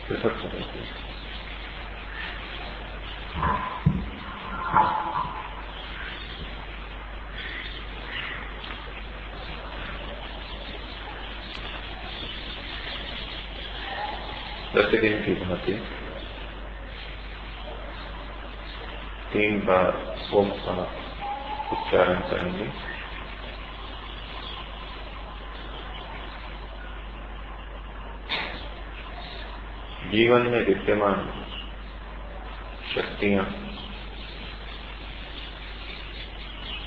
पृथक हो जाती है। प्रतिदिन की भांति 3 बार ओम का उच्चारण करेंगे। जीवन में विद्यमान शक्तियां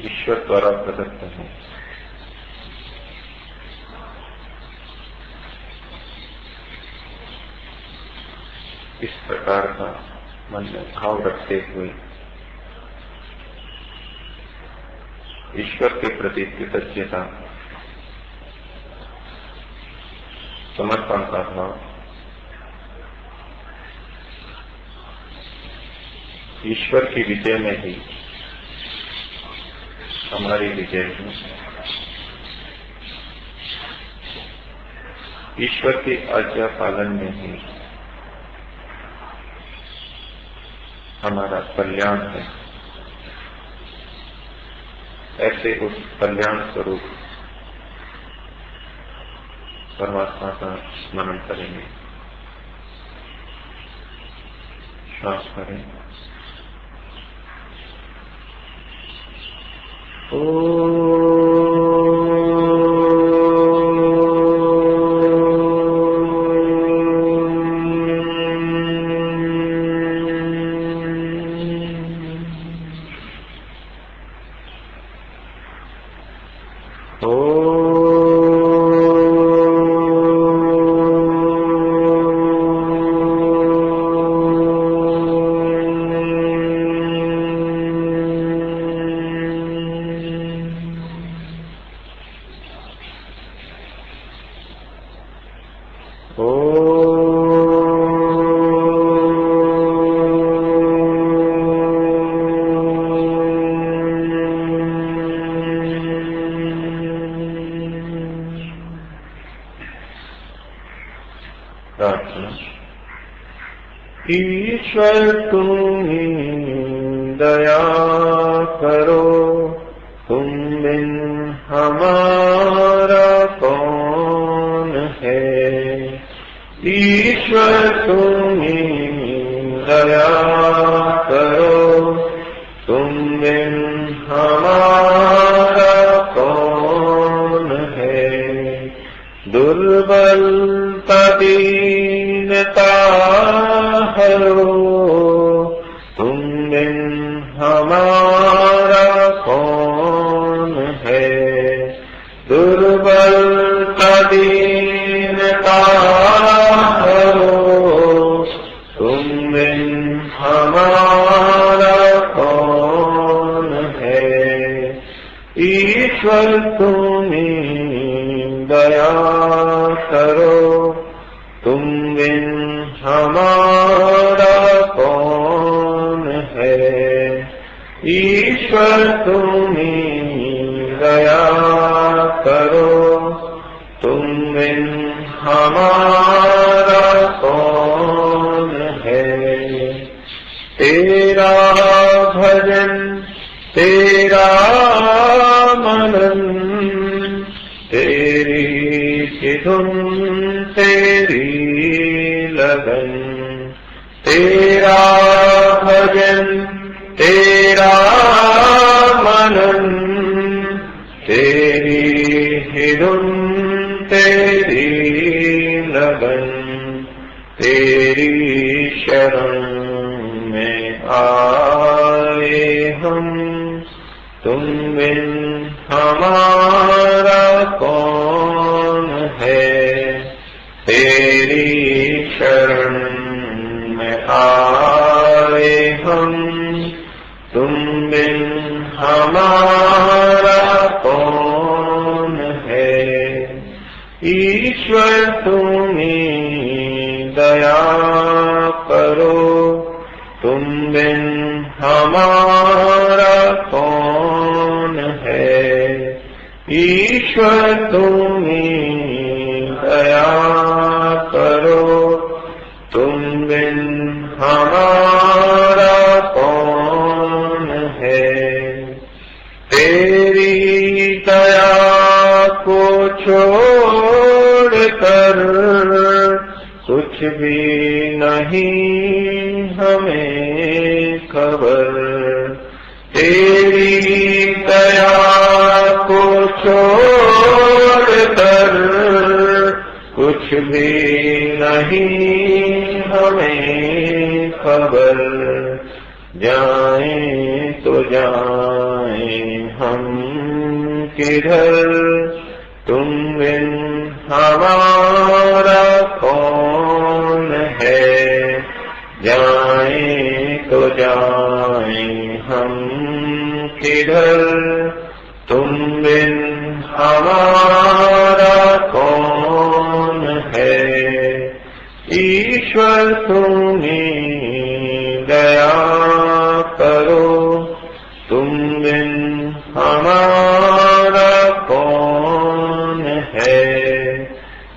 ईश्वर द्वारा प्रदत्त हैं। इस प्रकार का मन में भाव रखते हुए ईश्वर के प्रति कृतज्ञता, समर्पण का भाव, ईश्वर की विजय में ही हमारी विजय है। ईश्वर की आज्ञा पालन में ही हमारा कल्याण है। ऐसे उस कल्याण स्वरूप परमात्मा का स्मरण करेंगे। श्वास करें। ईश्वर तुम्ही दया करो, तुम बिन हमारा कौन है। ईश्वर तुम्ही दया करो, तुम बिन हमारा कौन है। दुर्बलता दीनता हरो, तुम बिन हमारा कौन है। दुर्बलता दीनता हरो, तुम बिन हमारा कौन है। ईश्वर तुम्ही दया करो, तुम बिन हमारा कौन है। ईश्वर तुम्ही दया करो, तुम बिन हमारा कौन है। तेरा भजन तेरा मनन, तेरी धुन तेरी लगन। तेरा भजन तेरा मनन, तेरी धुन तेरी लगन। तेरी शरण में आए हम, तुम बिन हमारा कौन है। तेरी शरण में आए हम, तुम बिन हमारा कौन है। ईश्वर तुम्ही दया करो, तुम बिन हमारा कौन है। ईश्वर तुम्ही दया करो, तुम छोड़कर कुछ भी नहीं हमें खबर। तेरी दया को छोड़कर कुछ भी नहीं हमें खबर। जाएं तो जाएं हम किधर, तुम बिन हमारा कौन है। जाएं तो जाएं हम किधर, तुम बिन हमारा कौन है। ईश्वर तुम्ही दया करो, तुम बिन हमारा कौन है।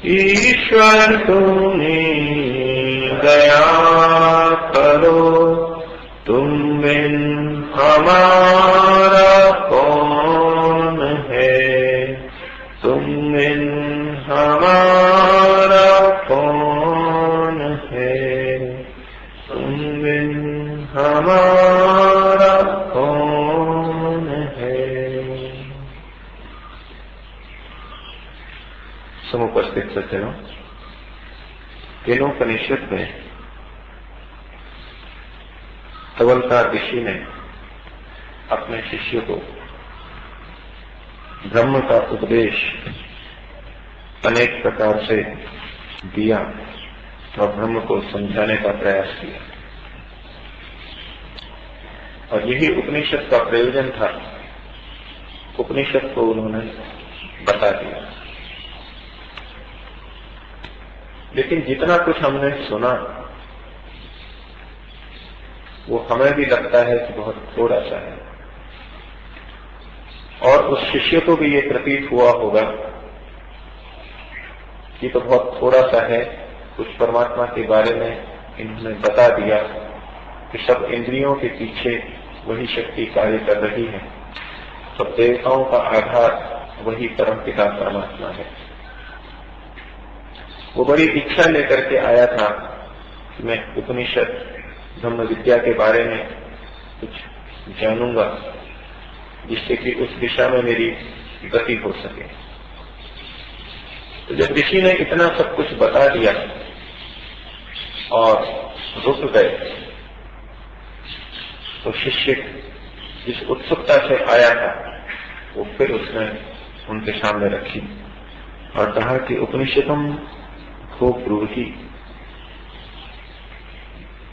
ईश्वर तुम्ही दया करो, तुम बिन हमारा कौन है। तुम बिन हमारा कौन है। तुम बिन हमारा कौन है। समुपस्थित सज्जनों, केनोपनिषद में तवलकार ऋषि ने अपने शिष्य को ब्रह्म का उपदेश अनेक प्रकार से दिया और ब्रह्म को समझाने का प्रयास किया। और यही उपनिषद का प्रयोजन था। उपनिषद को उन्होंने बता दिया। लेकिन जितना कुछ हमने सुना वो हमें भी लगता है कि बहुत थोड़ा सा है। और उस शिष्य को भी ये प्रतीत हुआ होगा कि तो बहुत थोड़ा सा है। कुछ परमात्मा के बारे में इन्होंने बता दिया कि सब इंद्रियों के पीछे वही शक्ति कार्य कर रही है। सब देवताओं का आधार वही परमपिता परमात्मा है। वो बड़ी इच्छा लेकर के आया था कि मैं उपनिषद ब्रह्म विद्या के बारे में कुछ जानूंगा, जिससे कि उस दिशा में मेरी गति हो सके। तो जब ऋषि ने इतना सब कुछ बता दिया और रुक गए, तो शिष्य जिस उत्सुकता से आया था वो फिर उसने उनके सामने रखी और कहा कि उपनिषदम को ब्रूहि।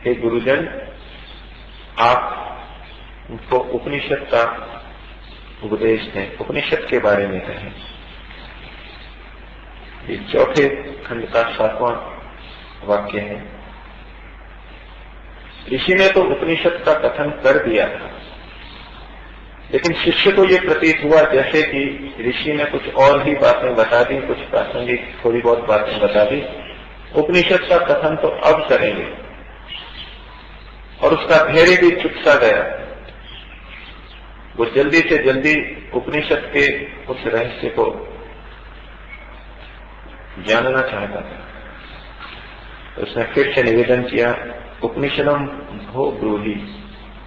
हे गुरुजन, आप उनको उपनिषद का उपदेश दें, उपनिषद के बारे में कहें। ये चौथे खंड का 7वां वाक्य है। ऋषि ने तो उपनिषद का कथन कर दिया था, लेकिन शिष्य को ये प्रतीत हुआ जैसे कि ऋषि ने कुछ और ही बातें बता दी, कुछ प्रासंगिक थोड़ी बहुत बातें बता दी। उपनिषद का कथन तो अब करेंगे, और उसका धैर्य भी चुक सा गया। वो जल्दी से जल्दी उपनिषद के उस रहस्य को जानना चाहता था। उसने फिर से निवेदन किया, उपनिषदम भो ब्रूहि।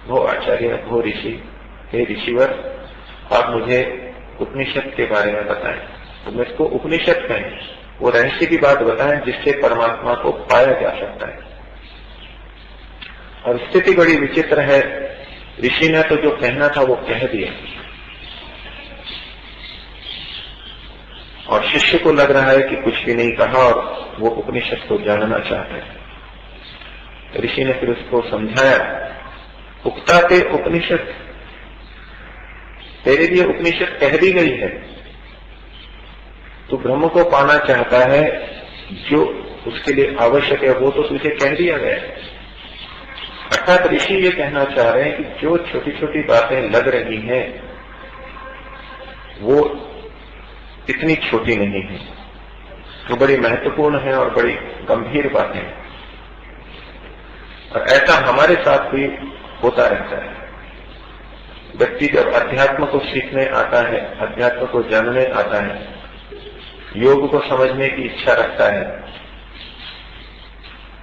भो आचार्य, भो ऋषि, हे ऋषिवर, आप मुझे उपनिषद के बारे में बताएं। तो मुझको उपनिषद कहें, वो रहस्य की बात बताएं जिससे परमात्मा को पाया जा सकता है। और स्थिति बड़ी विचित्र है। ऋषि ने तो जो कहना था वो कह दिया, और शिष्य को लग रहा है कि कुछ भी नहीं कहा और वो उपनिषद को जानना चाहता है। ऋषि ने फिर उसको समझाया, उक्ता ते उपनिषद, तेरे लिए उपनिषद कह दी गई है। तू ब्रह्म को पाना चाहता है, जो उसके लिए आवश्यक है वो तो तुझे कह दिया गया है। अर्थात ऋषि ये कहना चाह रहे हैं कि जो छोटी छोटी बातें लग रही हैं वो इतनी छोटी नहीं है, वो बड़ी महत्वपूर्ण है और बड़ी गंभीर बातें हैं। और ऐसा हमारे साथ भी होता रहता है। व्यक्ति जब अध्यात्म को सीखने आता है, अध्यात्म को जानने आता है, योग को समझने की इच्छा रखता है,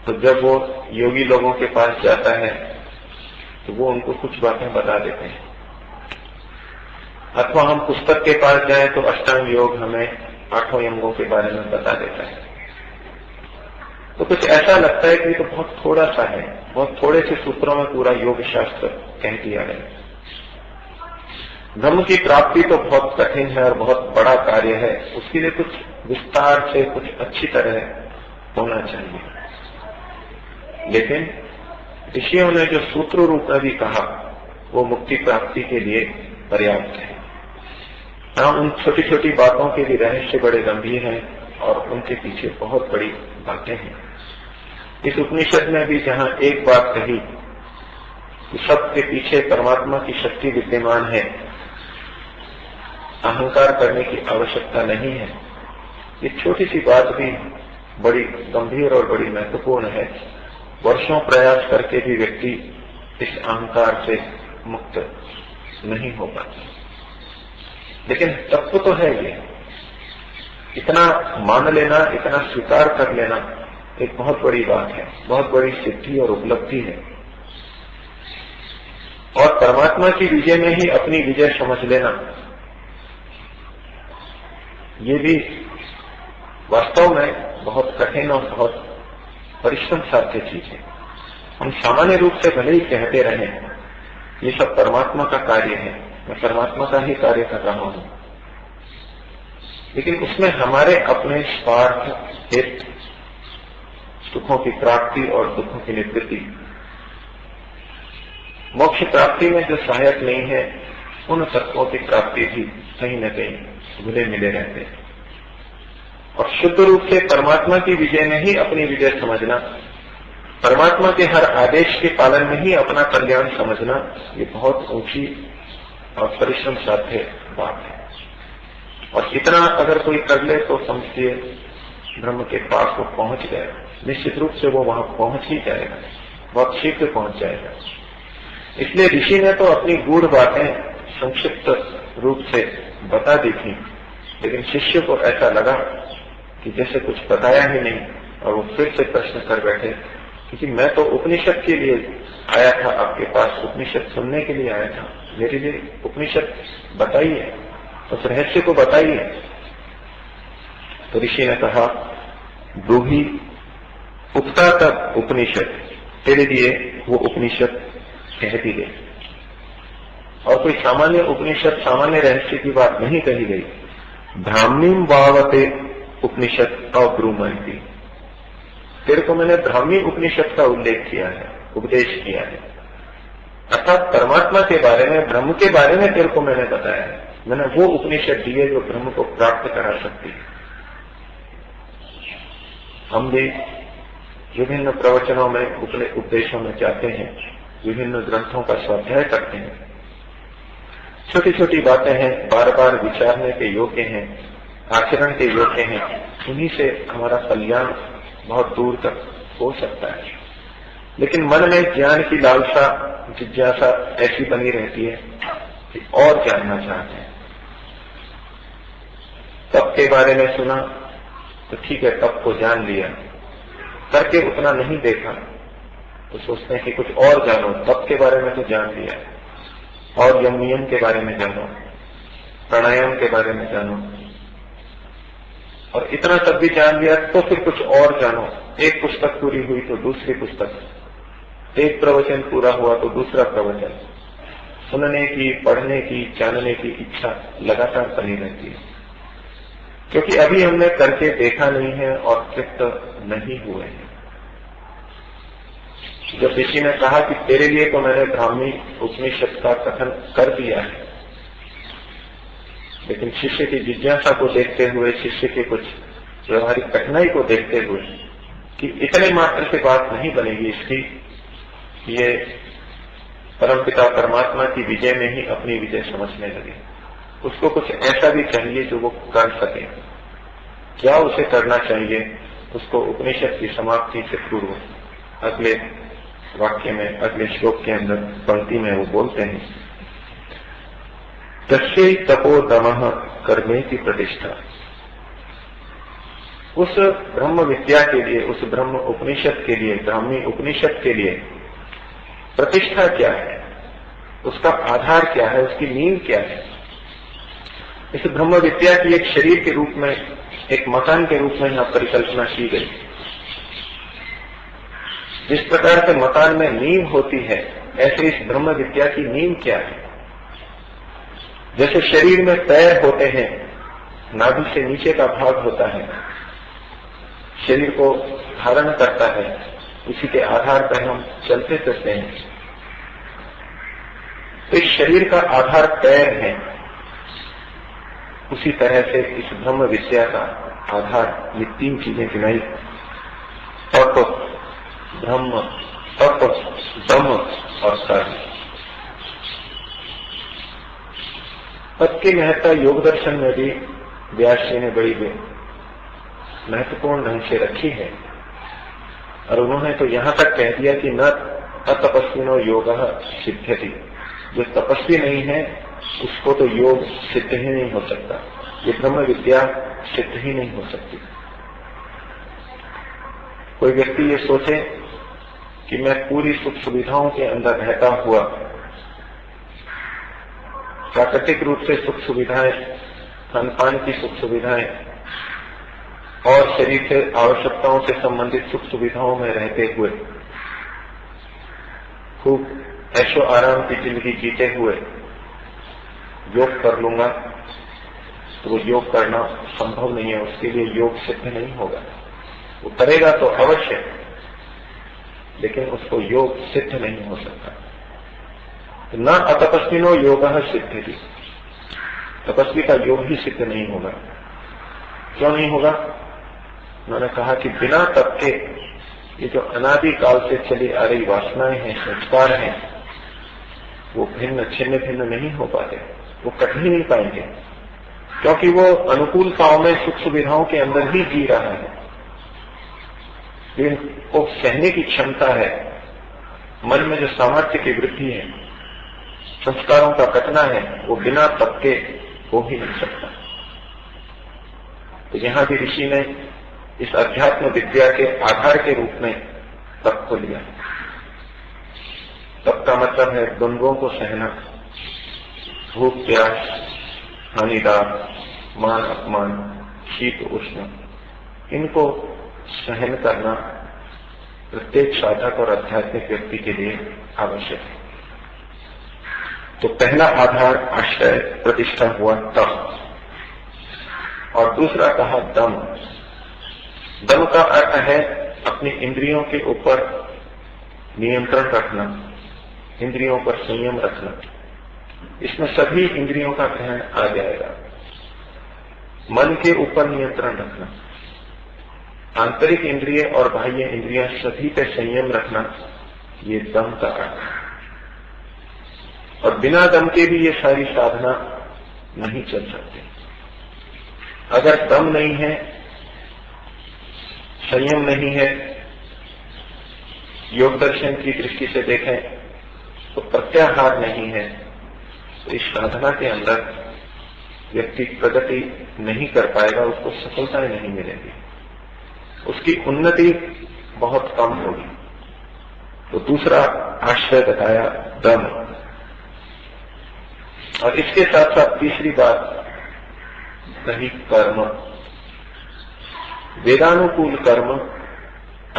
तो जब वो योगी लोगों के पास जाता है तो वो उनको कुछ बातें बता देते हैं। अथवा हम पुस्तक के पास जाएं तो अष्टांग योग हमें 8 यंगों के बारे में बता देता है। तो कुछ ऐसा लगता है कि तो बहुत थोड़ा सा है, बहुत थोड़े से सूत्रों में पूरा योग शास्त्र कह दिया गया। ब्रह्म की प्राप्ति तो बहुत कठिन है और बहुत बड़ा कार्य है, उसके लिए कुछ विस्तार से, कुछ अच्छी तरह होना चाहिए। लेकिन ऋषियों ने जो सूत्र रूप में भी कहा वो मुक्ति प्राप्ति के लिए पर्याप्त है। हाँ, उन छोटी छोटी बातों के भी रहस्य बड़े गंभीर हैं और उनके पीछे बहुत बड़ी बातें हैं। इस उपनिषद में भी जहां एक बात कही कि सबके पीछे परमात्मा की शक्ति विद्यमान है, अहंकार करने की आवश्यकता नहीं है, ये छोटी सी बात भी बड़ी गंभीर और बड़ी महत्वपूर्ण है। वर्षों प्रयास करके भी व्यक्ति इस अहंकार से मुक्त नहीं हो पाता। लेकिन तत्व तो है ये, इतना मान लेना, इतना स्वीकार कर लेना एक बहुत बड़ी बात है, बहुत बड़ी सिद्धि और उपलब्धि है। और परमात्मा की विजय में ही अपनी विजय समझ लेना, ये भी वास्तव में बहुत कठिन और बहुत परिश्रम साध्य चीज है। हम सामान्य रूप से भले ही कहते रहे ये सब परमात्मा का कार्य है, मैं परमात्मा का ही कार्य कर रहा हूं, लेकिन उसमें हमारे अपने स्वार्थ, हित, सुखों की प्राप्ति और दुखों की निवृत्ति, मोक्ष प्राप्ति में जो सहायक नहीं है, उन तत्वों की प्राप्ति भी कहीं न कहीं घुले मिले रहते हैं। और शुद्ध रूप से परमात्मा की विजय में ही अपनी विजय समझना, परमात्मा के हर आदेश के पालन में ही अपना कल्याण समझना, ये बहुत ऊंची और परिश्रम साध्य बात है। और इतना अगर कोई कर ले तो समझिए ब्रह्म के पास वो पहुंच गया। निश्चित रूप से वो वहां पहुंच ही जाएगा, बहुत शीघ्र पहुंच जाएगा। इसलिए ऋषि ने तो अपनी गूढ़ बातें संक्षिप्त रूप से बता दी थी, लेकिन शिष्य को ऐसा लगा कि जैसे कुछ बताया ही नहीं, और वो फिर से प्रश्न कर बैठे, क्योंकि मैं तो उपनिषद के लिए आया था आपके पास, उपनिषद सुनने के लिए आया था, मेरे लिए उपनिषद बताइए, उस रहस्य को बताइए। तो ऋषि ने कहा, ब्रूहि उक्ता तक उपनिषद, तेरे लिए वो उपनिषद कह दी गई। और कोई सामान्य उपनिषद, सामान्य रहस्य की बात नहीं कही गई। ब्राह्मीम वावते उपनिषद अब्रूमंती, तेरे को मैंने ब्राह्मी उपनिषद का उल्लेख किया है, उपदेश किया है, अर्थात परमात्मा के बारे में, ब्रह्म के बारे में तेरे को मैंने बताया है। मैंने वो उपनिषद दिए जो ब्रह्म को प्राप्त करा सकती है। हम भी विभिन्न प्रवचनों में, उपदेशों में जाते हैं, विभिन्न ग्रंथों का स्वाध्याय करते हैं। छोटी छोटी बातें हैं, बार बार विचारने के योग्य हैं, आचरण के योग्य हैं, उन्हीं से हमारा कल्याण बहुत दूर तक हो सकता है। लेकिन मन में ज्ञान की लालसा, जिज्ञासा ऐसी बनी रहती है कि और जानना चाहते हैं। तप के बारे में सुना तो ठीक है, तप को जान लिया, करके उतना नहीं देखा तो सोचते हैं कि कुछ और जानो। तप के बारे में तो जान लिया, और यम नियम के बारे में जानो, प्राणायाम के बारे में जानो, और इतना सब भी जान लिया तो फिर कुछ और जानो। एक पुस्तक पूरी हुई तो दूसरी पुस्तक, एक प्रवचन पूरा हुआ तो दूसरा प्रवचन। सुनने की, पढ़ने की, जानने की इच्छा लगातार बनी रहती है, क्योंकि अभी हमने करके देखा नहीं है और तृप्त नहीं हुए हैं। जब ऋषि ने कहा कि तेरे लिए तो मैंने ब्राह्मी उपनिषद का कथन कर दिया है, लेकिन शिष्य की जिज्ञासा को देखते हुए, शिष्य के कुछ व्यवहारिक कठिनाई को देखते हुए कि इतने मात्र से बात नहीं बनेगी इसकी, ये परमपिता परमात्मा की विजय में ही अपनी विजय समझने लगे। उसको कुछ ऐसा भी चाहिए जो वो कर सके। क्या उसे करना चाहिए, उसको उपनिषद की समाप्ति से पूर्व अगले वाक्य में, अगले श्लोक के अंदर पंक्ति में वो बोलते हैं, तस्यै तपो दमः कर्मे की प्रतिष्ठा। उस ब्रह्म विद्या के लिए, उस ब्रह्म उपनिषद के लिए, ब्राह्मी उपनिषद के लिए प्रतिष्ठा क्या है, उसका आधार क्या है, उसकी नींव क्या है। इस ब्रह्म विद्या की एक शरीर के रूप में, एक मकान के रूप में यहां परिकल्पना की गई। जिस प्रकार से मकान में नींव होती है, ऐसे इस ब्रह्म विद्या की नींव क्या है। जैसे शरीर में पैर होते हैं, नाभि से नीचे का भाग होता है, शरीर को धारण करता है, उसी के आधार पर हम चलते फिरते हैं। तो इस शरीर का आधार पैर है, उसी तरह से इस ब्रह्म विद्या का आधार ये तीन चीजें गिनाई। तप, ब्रह्म, तप, दम और कर्म। तप की महत्ता योग दर्शन में भी व्यास जी ने बड़ी महत्वपूर्ण ढंग से रखी है, और उन्होंने तो यहां तक कह दिया कि न अतपस्विनो योगः सिद्ध्यति। जो तपस्वी नहीं है उसको तो योग सिद्ध ही नहीं हो सकता, ये ब्रह्म विद्या सिद्ध ही नहीं हो सकती। कोई व्यक्ति ये सोचे कि मैं पूरी सुख सुविधाओं के अंदर रहता हुआ, प्राकृतिक रूप से सुख सुविधाएं, खान-पान की सुख सुविधाएं और शरीर के आवश्यकताओं से संबंधित सुख सुविधाओं में रहते हुए खूब ऐशो आराम की जिंदगी जीते हुए योग कर लूंगा, तो वो योग करना संभव नहीं है, उसके लिए योग सिद्ध नहीं होगा। वो करेगा तो अवश्य, लेकिन उसको योग सिद्ध नहीं हो सकता। न अतपस्विनो योगः सिद्ध्यति, तपस्वी का योग ही सिद्ध नहीं होगा। क्यों नहीं होगा? उन्होंने कहा कि बिना तप के ये जो अनादि काल से चली आ रही वासनाएं हैं, संस्कार हैं, वो भिन्न छिन्न भिन्न नहीं हो पाते, वो कट ही नहीं पाएंगे, क्योंकि वो अनुकूलताओं में, सुख सुविधाओं के अंदर ही जी रहा है। इनको सहने की क्षमता है, मन में जो सामर्थ्य की वृद्धि है, संस्कारों का कटना है, वो बिना तप के हो ही नहीं सकता। तो यहां भी ऋषि ने इस अध्यात्म विद्या के आधार के रूप में तप को लिया। तप का मतलब है द्वंद्वों को सहना, भूख प्यास, हानिदार, मान अपमान, शीत उष्ण, इनको सहन करना प्रत्येक साधक और आध्यात्मिक व्यक्ति के लिए आवश्यक है। तो पहला आधार आश्रय प्रतिष्ठा हुआ तप, और दूसरा कहा दम। दम का अर्थ है अपनी इंद्रियों के ऊपर नियंत्रण रखना, इंद्रियों पर संयम रखना। इसमें सभी इंद्रियों का ग्रहण आ जाएगा। मन के ऊपर नियंत्रण रखना, आंतरिक इंद्रिय और बाह्य इंद्रियां सभी पे संयम रखना, ये दम का अर्थ है। और बिना दम के भी ये सारी साधना नहीं चल सकती। अगर दम नहीं है, संयम नहीं है, योग दर्शन की दृष्टि से देखें तो प्रत्याहार नहीं है, तो इस साधना के अंदर व्यक्ति प्रगति नहीं कर पाएगा, उसको सफलताएं नहीं मिलेगी, उसकी उन्नति बहुत कम होगी। तो दूसरा आश्रय बताया दम। और इसके साथ साथ तीसरी बात कही कर्म, वेदानुकूल कर्म,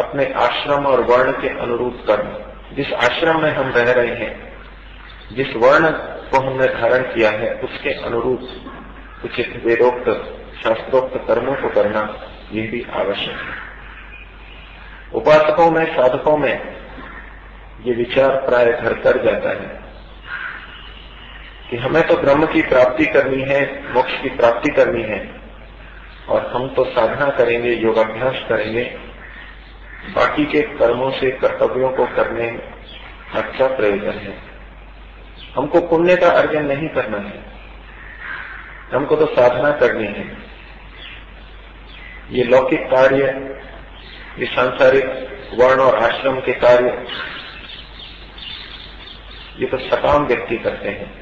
अपने आश्रम और वर्ण के अनुरूप कर्म। जिस आश्रम में हम रह रहे हैं, जिस वर्ण को हमने धारण किया है, उसके अनुरूप उचित वेदोक्त शास्त्रोक्त कर्मों को करना, यह भी आवश्यक है। उपासकों में, साधकों में ये विचार प्राय घर कर जाता है कि हमें तो ब्रह्म की प्राप्ति करनी है, मोक्ष की प्राप्ति करनी है, और हम तो साधना करेंगे, योगाभ्यास करेंगे, बाकी के कर्मों से, कर्तव्यों को करने का क्या प्रयोजन है? हमको पुण्य का अर्जन नहीं करना है, हमको तो साधना करनी है। ये लौकिक कार्य, ये सांसारिक वर्ण और आश्रम के कार्य, ये तो सकाम व्यक्ति करते हैं,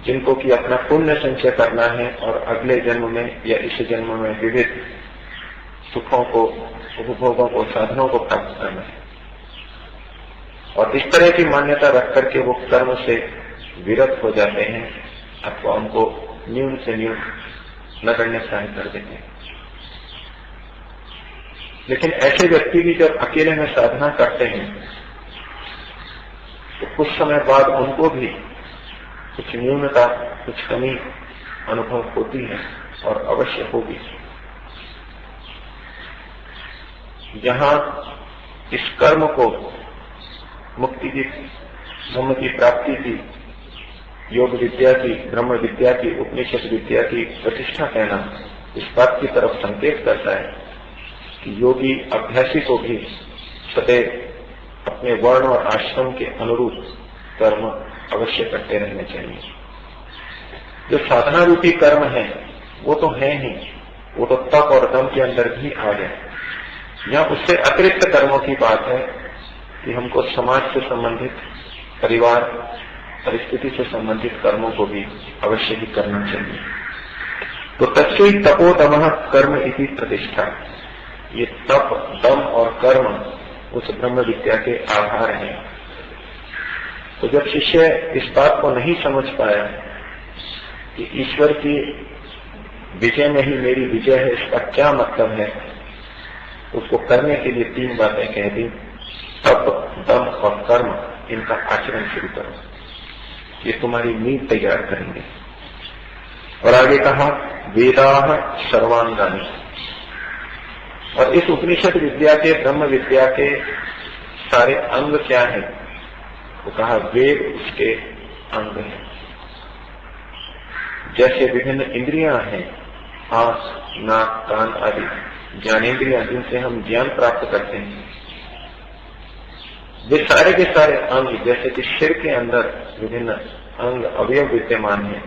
जिनको कि अपना पुण्य संचय करना है और अगले जन्म में या इस जन्म में विविध सुखों को, उपभोगों को, साधनों को प्राप्त करना है। और इस तरह की मान्यता रख करके वो कर्म से विरत हो जाते हैं अथवा उनको न्यून से न्यून नगण्य प्राय कर देते हैं। लेकिन ऐसे व्यक्ति भी जब अकेले में साधना करते हैं तो कुछ समय बाद उनको भी कुछ न्यूनता, कुछ कमी अनुभव होती है और अवश्य होगी। जहां इस कर्म को मुक्ति की, ब्रह्म की प्राप्ति की, योग विद्या की, ब्रह्म विद्या की, उपनिषद विद्या की प्रतिष्ठा कहना इस बात की तरफ संकेत करता है कि योगी अभ्यासी को भी सदैव अपने वर्ण और आश्रम के अनुरूप कर्म अवश्य करते रहने चाहिए। जो साधना रूपी कर्म है वो तो है ही, वो तो तप और दम के अंदर भी आ गए। यहाँ उससे अतिरिक्त कर्मों की बात है कि हमको समाज से संबंधित, परिवार, परिस्थिति से संबंधित कर्मों को भी अवश्य ही करना चाहिए। तो तस्मै तपोदमः कर्म इति प्रतिष्ठा, ये तप, दम और कर्म उस ब्रह्म विद्या के आधार हैं। तो जब शिष्य इस बात को नहीं समझ पाया कि ईश्वर की विजय में ही मेरी विजय है, इसका क्या मतलब है, उसको करने के लिए 3 बातें कह दी। तप, दम और कर्म, इनका आचरण शुरू करो, ये तुम्हारी नींव तैयार करेंगे। और आगे कहा वेदाः सर्वांगानि, और इस उपनिषद विद्या के, ब्रह्म विद्या के सारे अंग क्या है? वो कहा वेद उसके अंग है। जैसे विभिन्न इंद्रियां हैं, आंख, नाक, कान आदि ज्ञानेन्द्रियां, जिनसे हम ज्ञान प्राप्त करते हैं, वे सारे के सारे अंग, जैसे कि सिर के अंदर विभिन्न अंग अवयव विद्यमान है,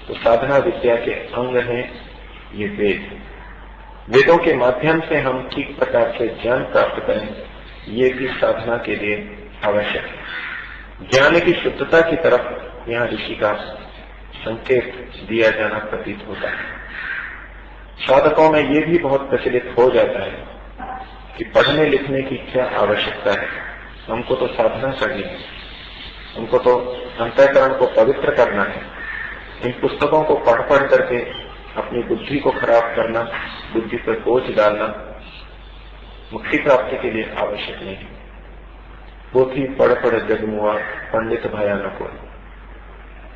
तो साधना विद्या के अंग हैं ये वेद। वेदों के माध्यम से हम ठीक प्रकार से ज्ञान प्राप्त करें, ये भी साधना के लिए आवश्यक है। ज्ञान की शुद्धता की तरफ यहाँ ऋषि का संकेत दिया जाना प्रतीत होता है। साधकों में ये भी बहुत प्रचलित हो जाता है कि पढ़ने लिखने की क्या आवश्यकता है, हमको तो साधना करनी है, हमको तो अंतःकरण को पवित्र करना है। इन पुस्तकों को पढ़ पढ़ करके अपनी बुद्धि को खराब करना, बुद्धि पर बोझ डालना मुक्ति प्राप्ति के लिए आवश्यक नहीं है। पोथी पढ़ पढ़ जगमुआ, पंडित भया न कोई।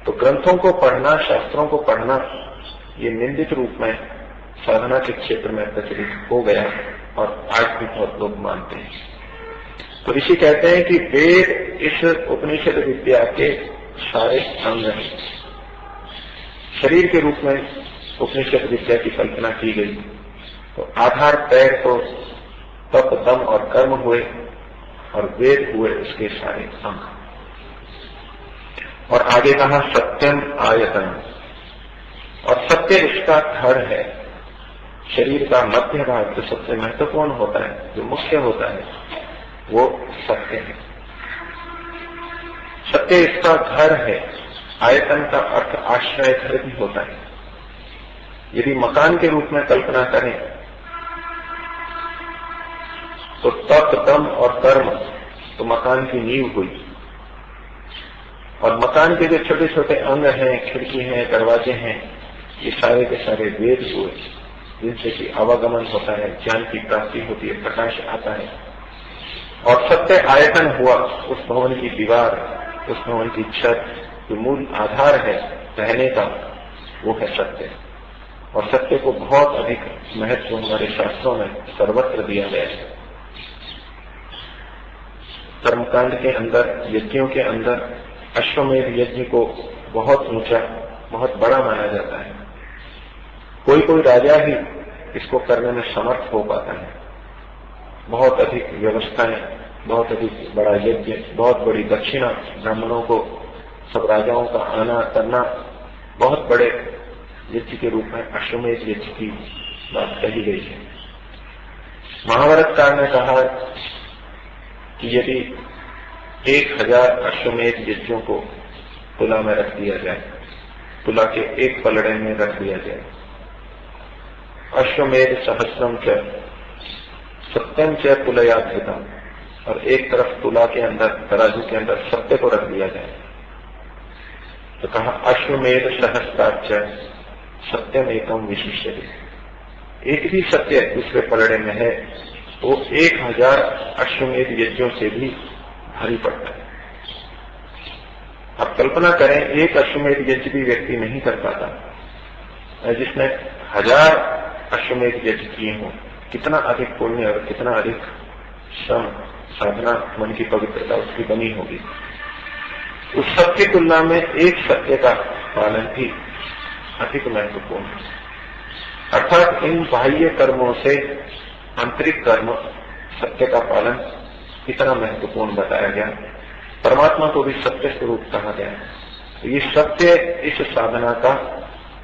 तो ग्रंथों को पढ़ना, शास्त्रों को पढ़ना, ये निंदित रूप में साधना के क्षेत्र में प्रचलित हो गया और आज भी बहुत लोग मानते हैं। तो ऋषि कहते हैं कि वेद इस उपनिषद विद्या के सारे अंग हैं। शरीर के रूप में उपनिषद विद्या की कल्पना की गई, तो आधार पैर तो तप, दम और कर्म हुए और वेद हुए उसके सारे अंग। और आगे कहा सत्यम आयतन, और सत्य इसका घर है। शरीर का मध्य भाग जो सबसे महत्वपूर्ण होता है, जो मुख्य होता है, वो सत्य है। सत्य इसका घर है। आयतन का अर्थ आश्रय घर भी होता है। यदि मकान के रूप में कल्पना करें तो तप, दम और कर्म तो मकान की नींव हुई, और मकान के जो छोटे छोटे अंग हैं, खिड़की हैं, दरवाजे हैं, ये सारे के सारे वेद हुए, जिनसे कि आवागमन होता है, ज्ञान की प्राप्ति होती है, प्रकाश आता है। और सत्य आयतन हुआ, उस भवन की दीवार, उस भवन की छत, जो मूल आधार है रहने का, वो है सत्य। और सत्य को बहुत अधिक महत्व हमारे शास्त्रों में सर्वत्र दिया गया है। कर्मकांड के अंदर, यज्ञों के अंदर अश्वमेध यज्ञ को बहुत ऊंचा, बहुत बड़ा माना जाता है। कोई कोई राजा ही इसको करने में समर्थ हो पाता है। बहुत अधिक व्यवस्थाएं, बहुत अधिक बड़ा यज्ञ, बहुत बड़ी दक्षिणा ब्राह्मणों को, सब राजाओं का आना करना, बहुत बड़े यज्ञ के रूप में अश्वमेध यज्ञ की बात कही गई है। महाभारतकार ने कहा कि यदि 1000 अश्वमेध यज्ञों को तुला में रख दिया जाए, तुला के एक पलड़े में रख दिया जाए, अश्वमेध सहस्रम च सत्यम च तुलयाधृतम, और एक तरफ तुला के अंदर, तराजू के अंदर सत्य को रख दिया जाए। तो कहा अश्वमेध सहस्त्राच सत्यम एकम विशिष्यते, एक भी सत्य दूसरे पलड़े में है वो 1000 अश्वमेध यज्ञों से भी भारी पड़ता है। आप कल्पना करें, एक अश्वमेध यज्ञ भी व्यक्ति नहीं कर पाता, जिसने 1000 अश्वमेध यज्ञ किए हों, कितना अधिक पुण्य और कितना अधिक श्रम, साधना, मन की पवित्रता उसकी बनी होगी। उस सब की तुलना में एक सत्य का पालन भी अधिक महत्वपूर्ण है। अर्थात इन बाह्य कर्मों से आंतरिक कर्म, सत्य का पालन इतना महत्वपूर्ण बताया गया। परमात्मा को भी सत्य स्वरूप कहा गया। तो ये सत्य इस साधना का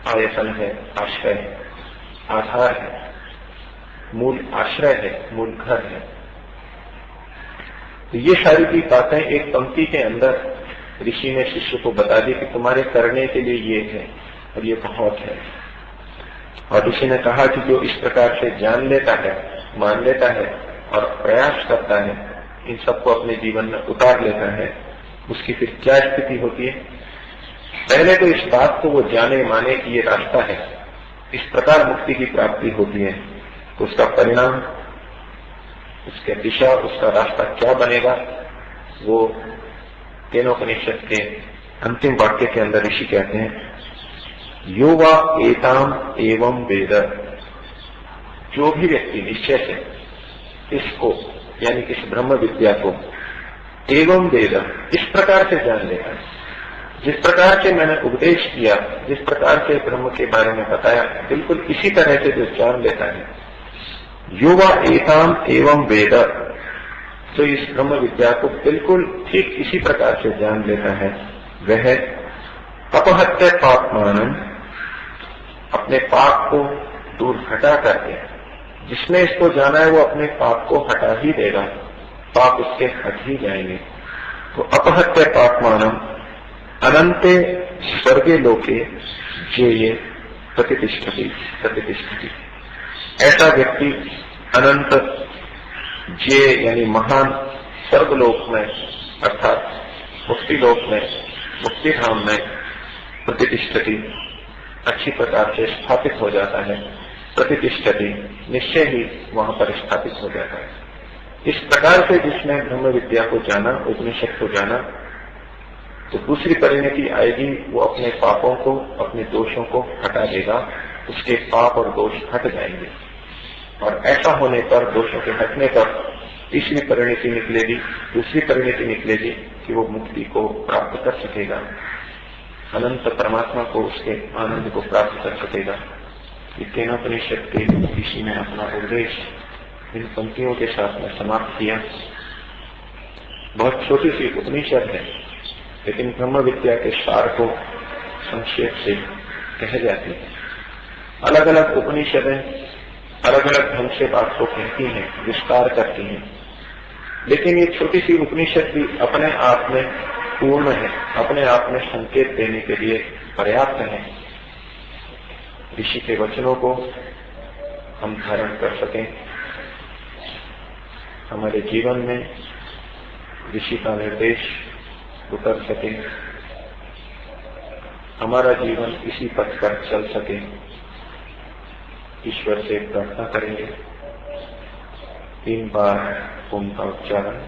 आयतन है, आश्रय है, आधार है, मूल आश्रय है, मूल घर है। तो ये सारी की बातें एक पंक्ति के अंदर ऋषि ने शिष्य को बता दी कि तुम्हारे करने के लिए ये है और ये बहुत है। और ऋषि ने कहा कि जो इस प्रकार से जान लेता है, मान लेता है और प्रयास करता है, इन सबको अपने जीवन में उतार लेता है, उसकी फिर क्या स्थिति होती है। पहले तो इस बात को वो जाने माने कि ये रास्ता है, इस प्रकार मुक्ति की प्राप्ति होती है। तो उसका परिणाम, उसके दिशा, उसका रास्ता क्या बनेगा, वो केनोपनिषद के अंतिम वाक्य के अंदर ऋषि कहते हैं, यो वा एताम एवं वेद, जो भी व्यक्ति निश्चय से इसको यानी इस ब्रह्म विद्या को एवं वेद इस प्रकार से जान लेता है, जिस प्रकार से मैंने उपदेश किया, जिस प्रकार से ब्रह्म के बारे में बताया, बिल्कुल इसी तरह से जो जान लेता है, यो वा एताम एवं वेद, तो इस ब्रह्म विद्या को बिल्कुल ठीक इसी प्रकार से जान लेता है, वह अपहत्य पापमानम, अपने पाप को दूर हटा करके, जिसने इसको जाना है वो अपने पाप को हटा ही देगा, पाप उसके हट ही जाएंगे। तो अपहत्य पापमानम अनंते स्वर्गे लोके जे ये प्रतिष्ठति प्रतिष्ठति, ऐसा व्यक्ति अनंत जे यानी महान स्वर्गलोक में अर्थात मुक्ति लोक में, मुक्ति धाम में प्रतिष्ठति अच्छी प्रकार से स्थापित हो जाता है। प्रतिष्ठति निश्चय ही वहां पर स्थापित हो जाता है। इस प्रकार से जिसने ब्रह्म विद्या को जाना, उपनिषद को जाना, तो दूसरी परिणति आएगी, वो अपने पापों को, अपने दोषों को हटा देगा, उसके पाप और दोष हट जाएंगे। और ऐसा होने पर, दोषों के हटने पर तीसरी परिणति निकलेगी, दूसरी परिणति निकलेगी कि वो मुक्ति को प्राप्त कर सकेगा, अनंत परमात्मा को, उसके आनंद को प्राप्त कर सकेगा। ये केनोपनिषद के ऋषि ने अपना उपदेश इन पंक्तियों के साथ में समाप्त किया। बहुत छोटी सी उपनिषद है, लेकिन ब्रह्म विद्या के सार को संक्षेप से कह जाती है। अलग अलग उपनिषदें अलग अलग ढंग से बात को कहती हैं, विस्तार करती हैं, लेकिन ये छोटी सी उपनिषद भी अपने आप में पूर्ण है, अपने आप में संकेत देने के लिए पर्याप्त है। ऋषि के वचनों को हम धारण कर सकें, हमारे जीवन में ऋषि का निर्देश उतर सके, हमारा जीवन इसी पथ पर चल सके, ईश्वर से प्रार्थना करेंगे 3 बार ओम का उच्चारण।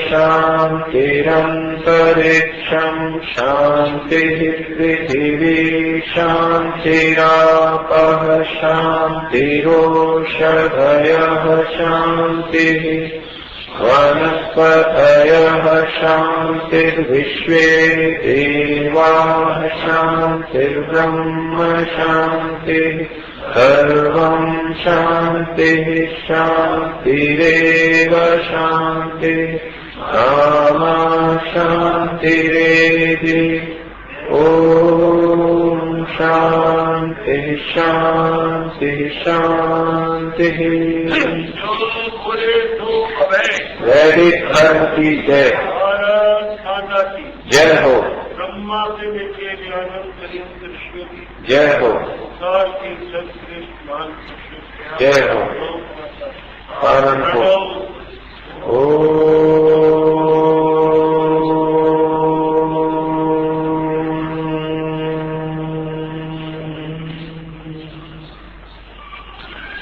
शांतिरंतरिक्षं अंतरिक्षं शान्तिः पृथिवी शान्तिरापः शान्तिरोषधयः शान्तिः वनस्पतयः शान्तिर्विश्वे देवाः शान्तिर्ब्रह्म शान्तिः सर्वं शान्तिः शान्तिरेव शान्तिः कामा शान्तिरेधि ॐ शान्तिः शान्तिः शान्तिः। वैदिक धर्म की जय जय हो। ब्रह्मा से लेके ज्ञानम पर्यंत विश्व की जय हो। संसार की सर्वश्रेष्ठ महान जय हो। पालन हो। ओ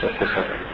सत्य सत्य